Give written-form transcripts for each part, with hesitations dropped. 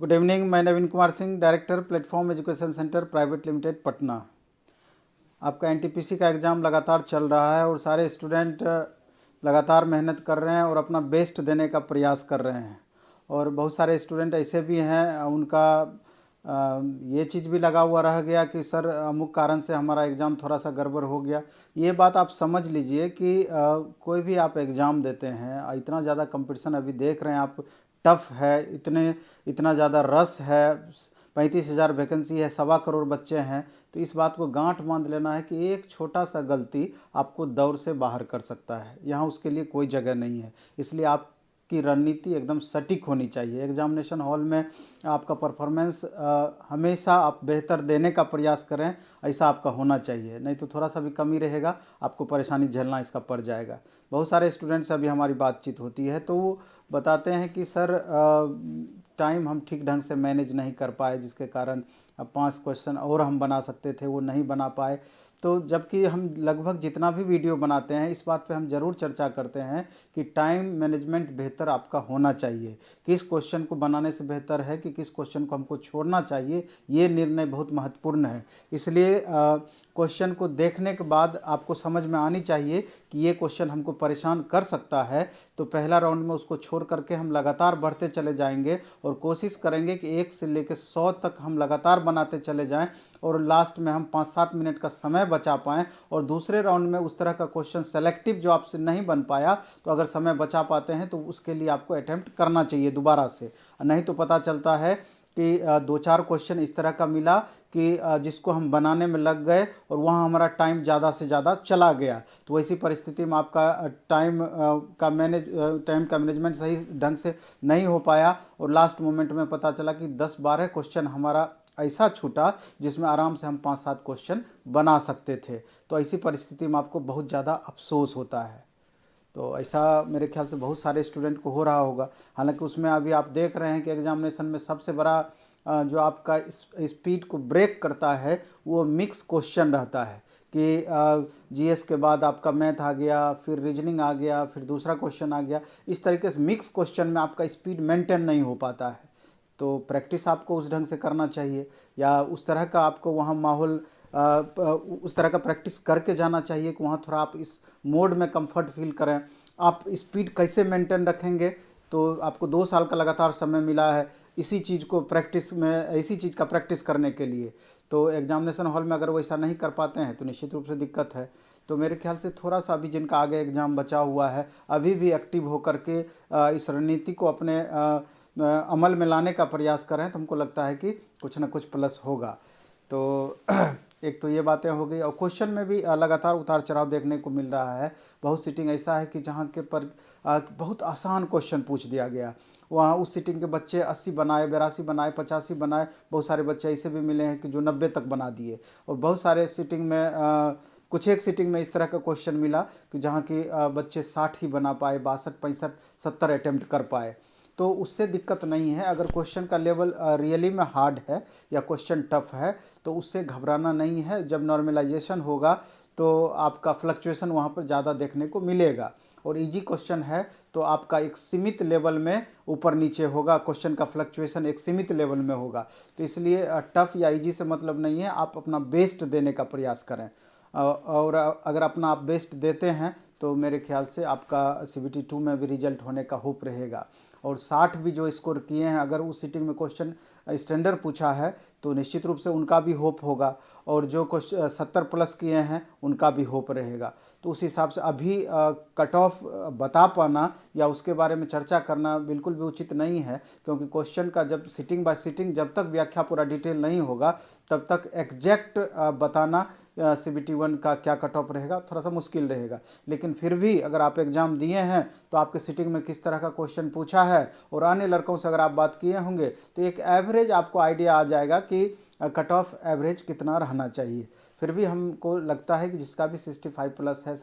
Good evening. मैं Naveen Kumar Singh, director platform education centre private limited Patna. आपका NTPC का एग्ज़ाम लगातार चल रहा है और सारे स्टूडेंट लगातार मेहनत कर रहे हैं और अपना बेस्ट देने का प्रयास कर रहे हैं। और बहुत सारे स्टूडेंट ऐसे भी हैं उनका ये चीज़ भी लगा हुआ रह गया कि सर अमुक कारण से हमारा एग्ज़ाम थोड़ा सा गड़बड़ हो गया। ये बात आप समझ लीजिए कि कोई भी आप एग्ज़ाम देते हैं, इतना ज़्यादा कंपटीशन अभी देख रहे हैं आप, टफ है, इतना ज़्यादा रस है, 35,000 वैकेंसी है, 1.25 करोड़ बच्चे हैं। तो इस बात को गांठ बांध लेना है कि एक छोटा सा गलती आपको दौर से बाहर कर सकता है। यहाँ उसके लिए कोई जगह नहीं है। इसलिए आपकी रणनीति एकदम सटीक होनी चाहिए। एग्जामिनेशन हॉल में आपका परफॉर्मेंस हमेशा आप बेहतर देने का प्रयास करें, ऐसा आपका होना चाहिए। नहीं तो थोड़ा सा भी कमी रहेगा, आपको परेशानी झेलना इसका पड़ जाएगा। बहुत सारे स्टूडेंट से अभी हमारी बातचीत होती है तो वो बताते हैं कि सर टाइम हम ठीक ढंग से मैनेज नहीं कर पाए, जिसके कारण अब 5 क्वेश्चन और हम बना सकते थे वो नहीं बना पाए। तो जबकि हम लगभग जितना भी वीडियो बनाते हैं इस बात पे हम ज़रूर चर्चा करते हैं कि टाइम मैनेजमेंट बेहतर आपका होना चाहिए। किस क्वेश्चन को बनाने से बेहतर है कि किस क्वेश्चन को हमको छोड़ना चाहिए, ये निर्णय बहुत महत्वपूर्ण है। इसलिए क्वेश्चन को देखने के बाद आपको समझ में आनी चाहिए कि ये क्वेश्चन हमको परेशान कर सकता है, तो पहला राउंड में उसको छोड़ करके हम लगातार बढ़ते चले जाएंगे और कोशिश करेंगे कि 1 से लेकर 100 तक हम लगातार बनाते चले जाएं और लास्ट में हम 5-7 मिनट का समय बचा पाएँ। और दूसरे राउंड में उस तरह का क्वेश्चन सेलेक्टिव जो आपसे नहीं बन पाया, तो अगर समय बचा पाते हैं तो उसके लिए आपको अटेम्प्ट करना चाहिए दोबारा से। नहीं तो पता चलता है कि 2-4 क्वेश्चन इस तरह का मिला कि जिसको हम बनाने में लग गए और वहाँ हमारा टाइम ज़्यादा से ज़्यादा चला गया। तो वैसी परिस्थिति में आपका टाइम का मैनेजमेंट सही ढंग से नहीं हो पाया और लास्ट मोमेंट में पता चला कि 10-12 क्वेश्चन हमारा ऐसा छूटा जिसमें आराम से हम 5-7 क्वेश्चन बना सकते थे। तो ऐसी परिस्थिति में आपको बहुत ज़्यादा अफसोस होता है। तो ऐसा मेरे ख्याल से बहुत सारे स्टूडेंट को हो रहा होगा। हालांकि उसमें अभी आप देख रहे हैं कि एग्जामिनेशन में सबसे बड़ा जो आपका स्पीड को ब्रेक करता है वो मिक्स क्वेश्चन रहता है कि जीएस के बाद आपका मैथ आ गया, फिर रीजनिंग आ गया, फिर दूसरा क्वेश्चन आ गया। इस तरीके से मिक्स क्वेश्चन में आपका स्पीड मेंटेन नहीं हो पाता है। तो प्रैक्टिस आपको उस ढंग से करना चाहिए या उस तरह का आपको वहाँ माहौल उस तरह का प्रैक्टिस करके जाना चाहिए कि वहाँ थोड़ा आप इस मोड में कंफर्ट फील करें। आप स्पीड कैसे मेंटेन रखेंगे, तो आपको 2 साल का लगातार समय मिला है इसी चीज़ को प्रैक्टिस में, इसी चीज़ का प्रैक्टिस करने के लिए। तो एग्जामिनेशन हॉल में अगर वैसा नहीं कर पाते हैं तो निश्चित रूप से दिक्कत है। तो मेरे ख्याल से थोड़ा सा अभी जिनका आगे एग्ज़ाम बचा हुआ है अभी भी एक्टिव होकर के इस रणनीति को अपने अमल में लाने का प्रयास करें तो हमको लगता है कि कुछ ना कुछ प्लस होगा। तो एक तो ये बातें हो गई और क्वेश्चन में भी लगातार उतार चढ़ाव देखने को मिल रहा है। बहुत सीटिंग ऐसा है कि जहाँ के पर बहुत आसान क्वेश्चन पूछ दिया गया, वहाँ उस सीटिंग के बच्चे 80 बनाए, 82 बनाए, 85 बनाए। बहुत सारे बच्चे ऐसे भी मिले हैं कि जो 90 तक बना दिए। और बहुत सारे सीटिंग में कुछ एक सीटिंग में इस तरह का क्वेश्चन मिला कि जहाँ के बच्चे 60 ही बना पाए, 62, 65, 70 अटैम्प्ट कर पाए। तो उससे दिक्कत नहीं है। अगर क्वेश्चन का लेवल रियली में हार्ड है या क्वेश्चन टफ है तो उससे घबराना नहीं है। जब नॉर्मलाइजेशन होगा तो आपका फ्लक्चुएशन वहाँ पर ज़्यादा देखने को मिलेगा। और इजी क्वेश्चन है तो आपका एक सीमित लेवल में ऊपर नीचे होगा, क्वेश्चन का फ्लक्चुएशन एक सीमित लेवल में होगा। तो इसलिए टफ या इजी से मतलब नहीं है, आप अपना बेस्ट देने का प्रयास करें। और अगर अपना आप बेस्ट देते हैं तो मेरे ख्याल से आपका CBT 2 में भी रिजल्ट होने का होप रहेगा। और 60 भी जो स्कोर किए हैं, अगर उस सीटिंग में क्वेश्चन स्टैंडर्ड पूछा है तो निश्चित रूप से उनका भी होप होगा। और जो क्वेश्चन 70 प्लस किए हैं उनका भी होप रहेगा। तो उस हिसाब से अभी कट ऑफ बता पाना या उसके बारे में चर्चा करना बिल्कुल भी उचित नहीं है, क्योंकि क्वेश्चन का जब सिटिंग बाय सिटिंग जब तक व्याख्या पूरा डिटेल नहीं होगा तब तक एग्जैक्ट बताना CBT 1 का क्या कट ऑफ रहेगा थोड़ा सा मुश्किल रहेगा। लेकिन फिर भी अगर आप एग्ज़ाम दिए हैं तो आपके सिटिंग में किस तरह का क्वेश्चन पूछा है और अन्य लड़कों से अगर आप बात किए होंगे तो एक एवरेज आपको आइडिया आ जाएगा कि कट ऑफ एवरेज कितना रहना चाहिए। फिर भी हमको लगता है कि जिसका भी 65 प्लस है,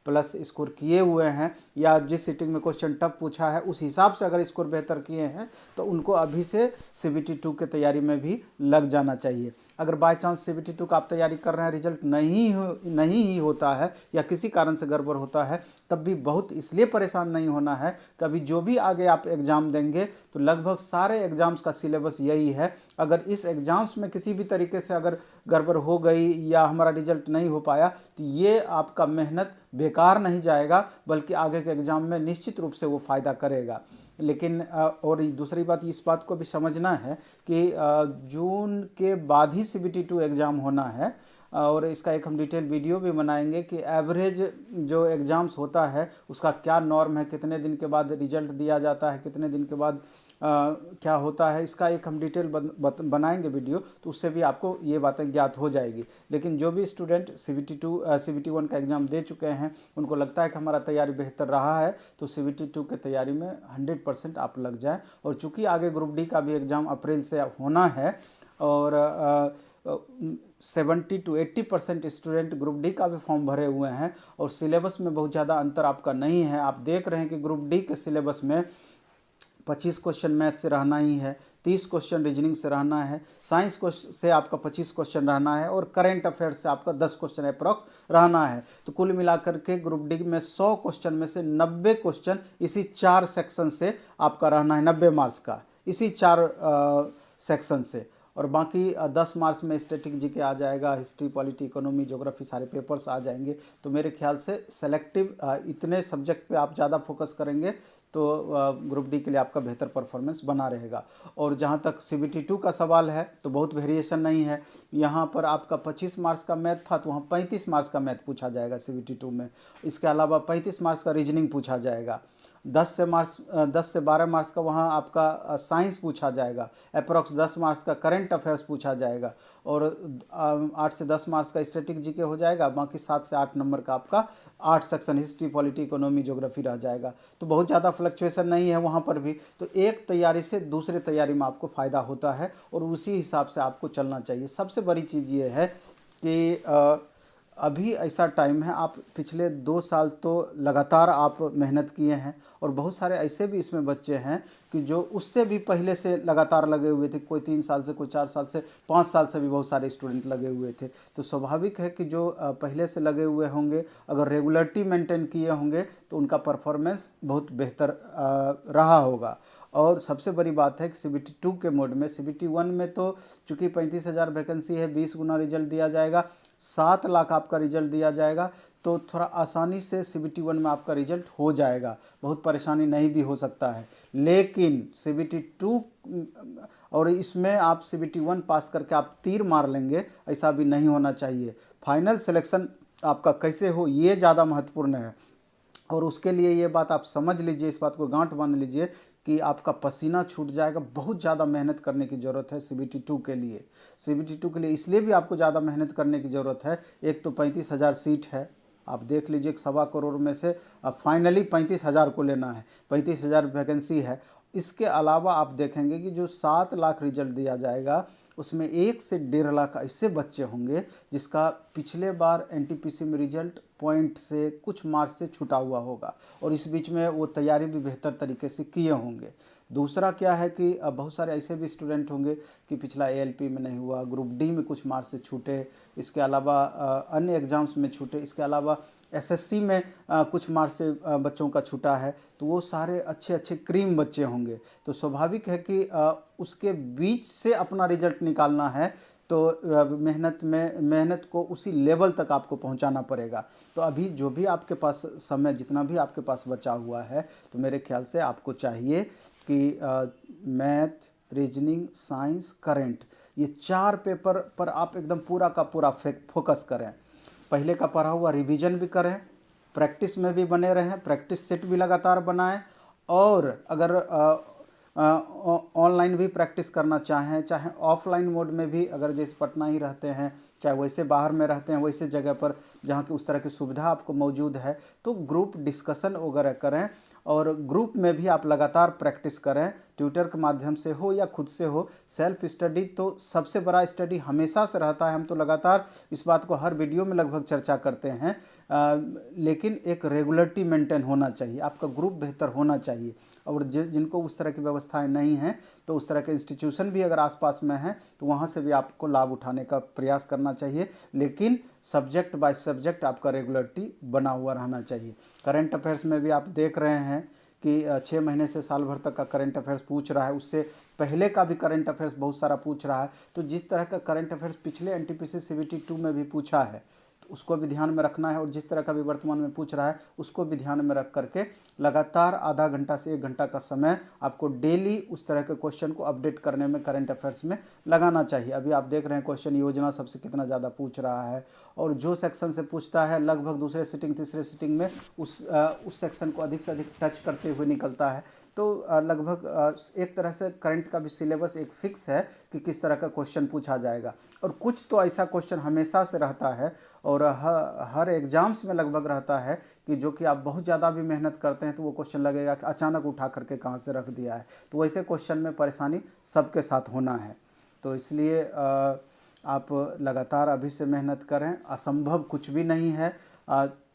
प्लस स्कोर किए हुए हैं या जिस सिटिंग में क्वेश्चन टफ पूछा है उस हिसाब से अगर स्कोर बेहतर किए हैं तो उनको अभी से CBT 2 के तैयारी में भी लग जाना चाहिए। अगर बाय चांस CBT 2 का आप तैयारी कर रहे हैं, रिजल्ट नहीं ही होता है या किसी कारण से गड़बड़ होता है, तब भी बहुत इसलिए परेशान नहीं होना है। कभी जो भी आगे आप एग्ज़ाम देंगे तो लगभग सारे एग्ज़ाम्स का सिलेबस यही है। अगर इस एग्ज़ाम्स में किसी भी तरीके से अगर गड़बड़ हो गई या हमारा रिजल्ट नहीं हो पाया तो ये आपका मेहनत बेकार नहीं जाएगा, बल्कि आगे के एग्ज़ाम में निश्चित रूप से वो फ़ायदा करेगा। लेकिन और दूसरी बात इस बात को भी समझना है कि जून के बाद ही CBT 2 एग्ज़ाम होना है और इसका एक हम डिटेल वीडियो भी बनाएंगे कि एवरेज जो एग्ज़ाम्स होता है उसका क्या नॉर्म है, कितने दिन के बाद रिजल्ट दिया जाता है, कितने दिन के बाद क्या होता है, इसका एक हम डिटेल बनाएंगे वीडियो, तो उससे भी आपको ये बातें ज्ञात हो जाएगी। लेकिन जो भी स्टूडेंट CBT 1 का एग्ज़ाम दे चुके हैं उनको लगता है कि हमारा तैयारी बेहतर रहा है तो CBT 2 के तैयारी में 100% आप लग जाएं। और चूँकि आगे ग्रुप डी का भी एग्ज़ाम अप्रैल से होना है और 70 to 80% स्टूडेंट ग्रुप डी का भी फॉर्म भरे हुए हैं और सिलेबस में बहुत ज़्यादा अंतर आपका नहीं है। आप देख रहे हैं कि ग्रुप डी के सिलेबस में 25 क्वेश्चन मैथ से रहना ही है, 30 क्वेश्चन रीजनिंग से रहना है, साइंस से आपका 25 क्वेश्चन रहना है और करेंट अफेयर्स से आपका 10 क्वेश्चन अप्रॉक्स रहना है। तो कुल मिलाकर के ग्रुप डी में 100 क्वेश्चन में से 90 क्वेश्चन इसी 4 सेक्शन से आपका रहना है, 90 मार्क्स का इसी 4 सेक्शन से। और बाकी 10 मार्क्स में स्टैटिक जीके आ जाएगा, हिस्ट्री, पॉलिटी, इकोनॉमी, ज्योग्राफी सारे पेपर्स आ जाएंगे। तो मेरे ख्याल से सेलेक्टिव इतने सब्जेक्ट पे आप ज़्यादा फोकस करेंगे तो ग्रुप डी के लिए आपका बेहतर परफॉर्मेंस बना रहेगा। और जहाँ तक CBT 2 का सवाल है तो बहुत वेरिएशन नहीं है। यहाँ पर आपका 25 मार्क्स का मैथ था तो वहाँ 35 मार्क्स का मैथ पूछा जाएगा CBT 2 में। इसके अलावा 35 मार्क्स का रीजनिंग पूछा जाएगा। 10 से 12 मार्क्स का वहाँ आपका साइंस पूछा जाएगा, अप्रॉक्स 10 मार्क्स का करंट अफेयर्स पूछा जाएगा और 8 से 10 मार्क्स का स्टैटिक जीके हो जाएगा। बाकी 7 से 8 नंबर का आपका 8 section history, polity, economy, geography रह जाएगा। तो बहुत ज़्यादा फ्लक्चुएशन नहीं है वहाँ पर भी। तो एक तैयारी से दूसरे तैयारी में आपको फ़ायदा होता है और उसी हिसाब से आपको चलना चाहिए। सबसे बड़ी चीज़ ये है कि अभी ऐसा टाइम है, आप पिछले 2 साल तो लगातार आप मेहनत किए हैं और बहुत सारे ऐसे भी इसमें बच्चे हैं कि जो उससे भी पहले से लगातार लगे हुए थे, कोई 3 साल से, कोई 4 साल से, 5 साल से भी बहुत सारे स्टूडेंट लगे हुए थे। तो स्वाभाविक है कि जो पहले से लगे हुए होंगे अगर रेगुलरिटी मेंटेन किए होंगे तो उनका परफॉर्मेंस बहुत बेहतर रहा होगा। और सबसे बड़ी बात है कि CBT 2 के मोड में, CBT 1 में तो चूँकि 35,000 वैकेंसी है, 20 गुना रिजल्ट दिया जाएगा, 7 लाख आपका रिजल्ट दिया जाएगा, तो थोड़ा आसानी से CBT 1 में आपका रिजल्ट हो जाएगा, बहुत परेशानी नहीं भी हो सकता है। लेकिन CBT 2 और इसमें आप CBT 1 पास करके आप तीर मार लेंगे, ऐसा भी नहीं होना चाहिए। फाइनल सिलेक्शन आपका कैसे हो ये ज़्यादा महत्वपूर्ण है और उसके लिए ये बात आप समझ लीजिए, इस बात को गांठ बांध लीजिए कि आपका पसीना छूट जाएगा। बहुत ज़्यादा मेहनत करने की ज़रूरत है CBT 2 के लिए। CBT 2 के लिए इसलिए भी आपको ज़्यादा मेहनत करने की ज़रूरत है, एक तो 35,000 सीट है, आप देख लीजिए 1.25 करोड़ में से अब फाइनली 35,000 को लेना है, 35,000 वैकेंसी है। इसके अलावा आप देखेंगे कि जो 7 लाख रिजल्ट दिया जाएगा उसमें 1 से 1.5 लाख ऐसे बच्चे होंगे जिसका पिछले बार NTPC में रिजल्ट पॉइंट से कुछ मार्क्स से छूटा हुआ होगा और इस बीच में वो तैयारी भी बेहतर तरीके से किए होंगे। दूसरा क्या है कि बहुत सारे ऐसे भी स्टूडेंट होंगे कि पिछला ALP में नहीं हुआ, ग्रुप डी में कुछ मार्क्स से छूटे, इसके अलावा अन्य एग्ज़ाम्स में छूटे, इसके अलावा SSC में कुछ मार्क्स से बच्चों का छूटा है, तो वो सारे अच्छे अच्छे क्रीम बच्चे होंगे। तो स्वाभाविक है कि उसके बीच से अपना रिजल्ट निकालना है तो मेहनत को उसी लेवल तक आपको पहुंचाना पड़ेगा। तो अभी जो भी आपके पास समय, जितना भी आपके पास बचा हुआ है, तो मेरे ख्याल से आपको चाहिए कि मैथ, रीजनिंग, साइंस, करंट, ये 4 पेपर पर आप एकदम पूरा का पूरा फोकस करें। पहले का पढ़ा हुआ रिवीजन भी करें, प्रैक्टिस में भी बने रहें, प्रैक्टिस सेट भी लगातार बनाएं और अगर ऑनलाइन भी प्रैक्टिस करना चाहें, चाहे ऑफलाइन मोड में भी, अगर जैसे पटना ही रहते हैं, चाहे वैसे बाहर में रहते हैं, वैसे जगह पर जहाँ की उस तरह की सुविधा आपको मौजूद है, तो ग्रुप डिस्कशन वगैरह करें और ग्रुप में भी आप लगातार प्रैक्टिस करें, ट्विटर के माध्यम से हो या खुद से हो। सेल्फ स्टडी तो सबसे बड़ा स्टडी हमेशा से रहता है, हम तो लगातार इस बात को हर वीडियो में लगभग चर्चा करते हैं। लेकिन एक रेगुलरिटी मेंटेन होना चाहिए, आपका ग्रुप बेहतर होना चाहिए। और जिनको उस तरह की व्यवस्थाएं नहीं हैं तो उस तरह के इंस्टीट्यूशन भी अगर आसपास में हैं तो वहाँ से भी आपको लाभ उठाने का प्रयास करना चाहिए। लेकिन सब्जेक्ट बाय सब्जेक्ट आपका रेगुलरिटी बना हुआ रहना चाहिए। करंट अफेयर्स में भी आप देख रहे हैं कि 6 महीने से साल भर तक का करंट अफेयर्स पूछ रहा है, उससे पहले का भी करंट अफेयर्स बहुत सारा पूछ रहा है। तो जिस तरह का करंट अफेयर्स पिछले एनटीपीसी सीबीटी 2 में भी पूछा है तो उसको भी ध्यान में रखना है, और जिस तरह का भी वर्तमान में पूछ रहा है उसको भी ध्यान में रख करके लगातार आधा घंटा से 1 घंटा का समय आपको डेली उस तरह के क्वेश्चन को अपडेट करने में करंट अफेयर्स में लगाना चाहिए। अभी आप देख रहे हैं क्वेश्चन योजना सबसे कितना ज़्यादा पूछ रहा है, और जो सेक्शन से पूछता है लगभग दूसरे सिटिंग तीसरे सिटिंग में उस सेक्शन को अधिक से अधिक टच करते हुए निकलता है। तो लगभग एक तरह से करंट का भी सिलेबस एक फिक्स है कि किस तरह का क्वेश्चन पूछा जाएगा। और कुछ तो ऐसा क्वेश्चन हमेशा से रहता है और हर एग्जाम्स में लगभग रहता है कि जो कि आप बहुत ज़्यादा भी मेहनत करते हैं तो वो क्वेश्चन लगेगा कि अचानक उठा करके कहाँ से रख दिया है। तो वैसे क्वेश्चन में परेशानी सबके साथ होना है। तो इसलिए आप लगातार अभी से मेहनत करें, असंभव कुछ भी नहीं है।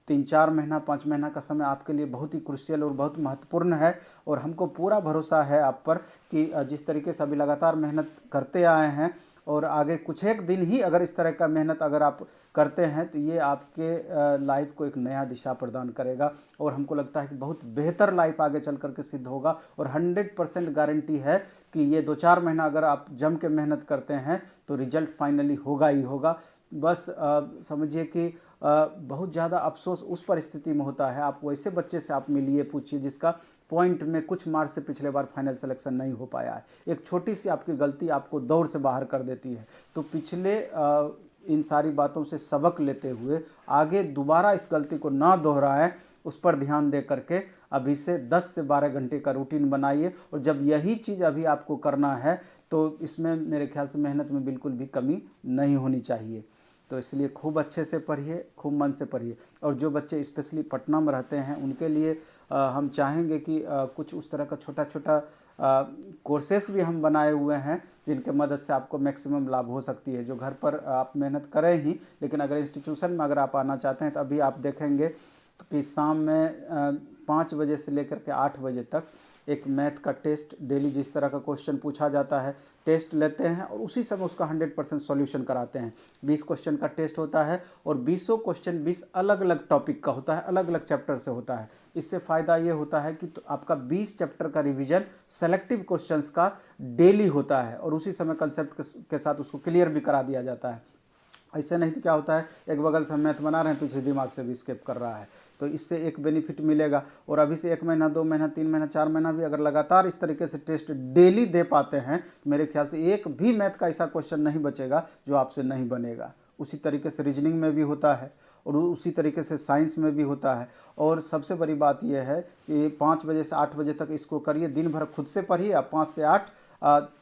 3-4 महीना 5 महीना का समय आपके लिए बहुत ही क्रुशियल और बहुत महत्वपूर्ण है, और हमको पूरा भरोसा है आप पर कि जिस तरीके से अभी लगातार मेहनत करते आए हैं और आगे कुछ एक दिन ही अगर इस तरह का मेहनत अगर आप करते हैं तो ये आपके लाइफ को एक नया दिशा प्रदान करेगा, और हमको लगता है कि बहुत बेहतर लाइफ आगे चल करके सिद्ध होगा। और 100% गारंटी है कि ये 2-4 महीना अगर आप जम के मेहनत करते हैं तो रिजल्ट फाइनली होगा ही होगा। बस समझिए कि बहुत ज़्यादा अफसोस उस परिस्थिति में होता है, आप वैसे बच्चे से आप मिलिए पूछिए जिसका पॉइंट में कुछ मार्क्स से पिछले बार फाइनल सिलेक्शन नहीं हो पाया है। एक छोटी सी आपकी गलती आपको दौड़ से बाहर कर देती है। तो पिछले इन सारी बातों से सबक लेते हुए आगे दोबारा इस गलती को ना दोहराएं, उस पर ध्यान दे करके अभी से 10 से 12 घंटे का रूटीन बनाइए। और जब यही चीज़ अभी आपको करना है तो इसमें मेरे ख्याल से मेहनत में बिल्कुल भी कमी नहीं होनी चाहिए। तो इसलिए खूब अच्छे से पढ़िए, खूब मन से पढ़िए। और जो बच्चे स्पेशली पटना में रहते हैं उनके लिए हम चाहेंगे कि कुछ उस तरह का छोटा छोटा कोर्सेस भी हम बनाए हुए हैं जिनके मदद से आपको मैक्सिमम लाभ हो सकती है। जो घर पर आप मेहनत करें ही, लेकिन अगर इंस्टीट्यूशन में अगर आप आना चाहते हैं तो अभी आप देखेंगे कि शाम में 5 बजे से लेकर के 8 बजे तक एक मैथ का टेस्ट डेली जिस तरह का क्वेश्चन पूछा जाता है टेस्ट लेते हैं और उसी समय उसका 100% सॉल्यूशन कराते हैं। 20 क्वेश्चन का टेस्ट होता है और 20 क्वेश्चन 20 अलग अलग टॉपिक का होता है, अलग अलग चैप्टर से होता है। इससे फ़ायदा ये होता है कि तो आपका 20 चैप्टर का रिवीजन सेलेक्टिव क्वेश्चंस का डेली होता है और उसी समय कंसेप्ट के साथ उसको क्लियर भी करा दिया जाता है। ऐसे नहीं तो क्या होता है, एक बगल से मैथ बना रहे हैं, पीछे दिमाग से भी स्किप कर रहा है। तो इससे एक बेनिफिट मिलेगा। और अभी से 1 महीना 2 महीना 3 महीना 4 महीना भी अगर लगातार इस तरीके से टेस्ट डेली दे पाते हैं तो मेरे ख्याल से एक भी मैथ का ऐसा क्वेश्चन नहीं बचेगा जो आपसे नहीं बनेगा। उसी तरीके से रीजनिंग में भी होता है और उसी तरीके से साइंस में भी होता है। और सबसे बड़ी बात यह है कि 5 बजे से 8 बजे तक इसको करिए, दिन भर खुद से पढ़िए। आप 5 से 8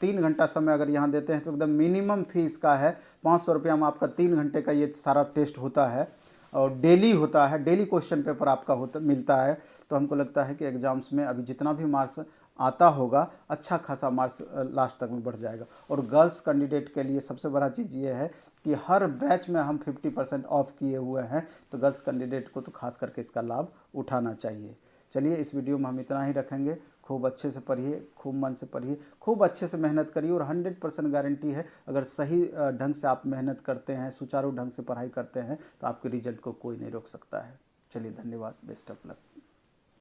3 घंटा समय अगर यहाँ देते हैं तो एकदम मिनिमम फी इसका है 500 रुपया में आपका 3 घंटे का ये सारा टेस्ट होता है और डेली होता है, डेली क्वेश्चन पेपर आपका मिलता है। तो हमको लगता है कि एग्जाम्स में अभी जितना भी मार्क्स आता होगा अच्छा खासा मार्क्स लास्ट तक में बढ़ जाएगा। और गर्ल्स कैंडिडेट के लिए सबसे बड़ा चीज़ ये है कि हर बैच में हम 50% ऑफ किए हुए हैं, तो गर्ल्स कैंडिडेट को तो खास करके इसका लाभ उठाना चाहिए। चलिए इस वीडियो में हम इतना ही रखेंगे। खूब अच्छे से पढ़िए, खूब मन से पढ़िए, खूब अच्छे से मेहनत करिए और 100% गारंटी है अगर सही ढंग से आप मेहनत करते हैं, सुचारू ढंग से पढ़ाई करते हैं तो आपके रिजल्ट को कोई नहीं रोक सकता है। चलिए धन्यवाद, बेस्ट ऑफ लक।